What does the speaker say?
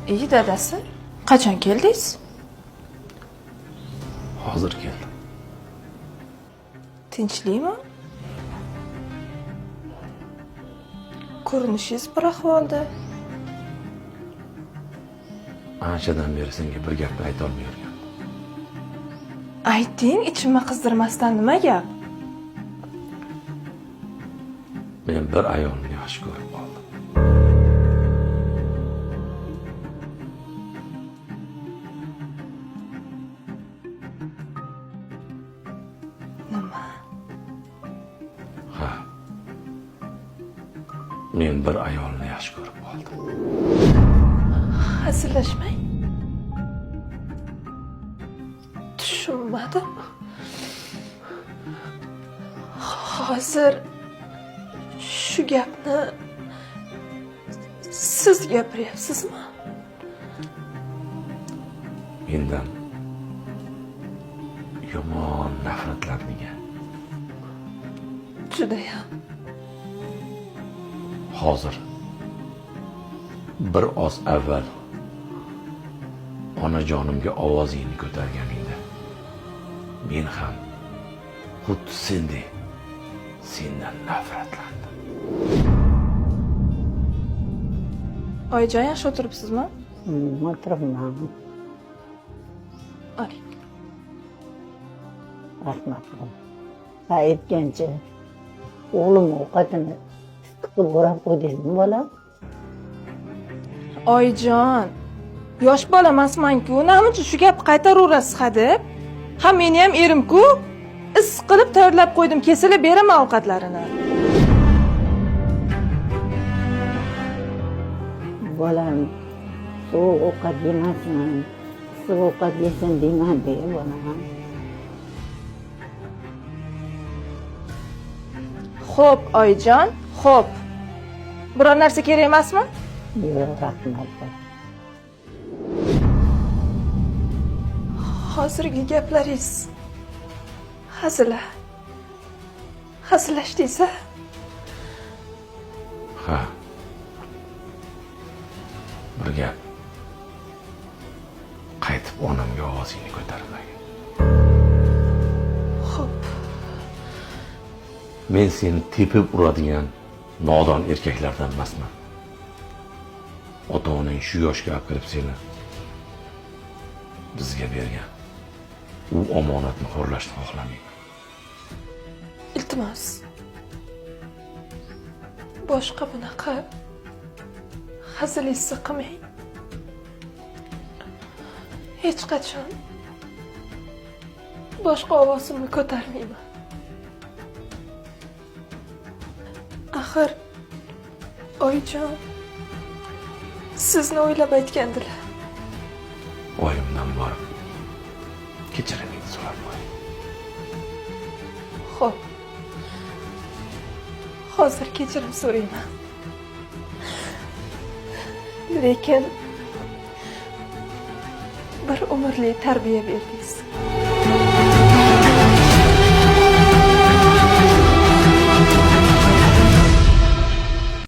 İyi dadasi. Qachon keldingiz? Hozir keldim. Tinchlikmi? Ko'rinishingiz bir ahvolda. Anchadan beri senga bir gapni aytolmay yurgan. Ayting, ichimni qizdirmasdan nima gap? Men bir ayolni yaxshi ko'rib qoldim. Nima? Ha. Men bir ayolni yaxshi ko'rib qoldim. Hazillashmang. Tushunmadim. Hozir shu gapni siz gapiryapsizmi? Mendan yomon nafratlanding. Judayam. Hozir bir oz avval onajonimga ovozingni ko'targaningda men ham xuddi sendek sendan nafratlandim. Oyijon, yaxshi o'tiribsizmi? O'tiribman. Oling. Rahmat. Ha, aytgancha o'g'lim ovqatini tiqib o'rab qo'ydingmi bolam? Oyijon, yosh bola emasman-ku, nima shu gapni qaytaraverasiz hadeb? Ha, meni ham erim-ku. Issiq qilib tayyorlab qo'ydim, kesilib beraman ovqatlarini. Bolam, sovuq ovqat yemasman. Issiq ovqat yesin deyman-da, bolam. Xo'p, oyijon, xo'p. Biror narsa kerak emasmi? Yo'q, rahmat. Hozirgi gaplaringiz hazillashdingiz-a? Ha. Bir gap. Qaytib onamga ovozingni ko'tarmagin. Xo'p. Men seni tepib uradigan nodon erkaklardan emasman. Ota-onang shu yoshga olib kirib seni bizga bergan. U omonatni xo'rlashni xohlamayman. Iltimos. Boshqa bunaqa hazilingizni qilmang. Hech qachon boshqa ovozimni ko'tarmayman. Axir oyijon sizni o'ylab aytgandilar. Oyimdan borib kechirimingni so'rab qo'y. Xo'p. Hozir kechirim so'rayman. Lekin bir umrli tarbiya berdingiz.